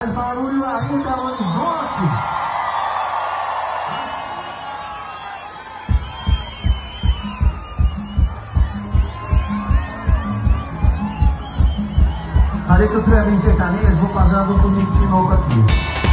Mais barulho aí em Belo Horizonte. Falei que o trio é Bem Sertanejo, vou fazer uma dupla de louco aqui.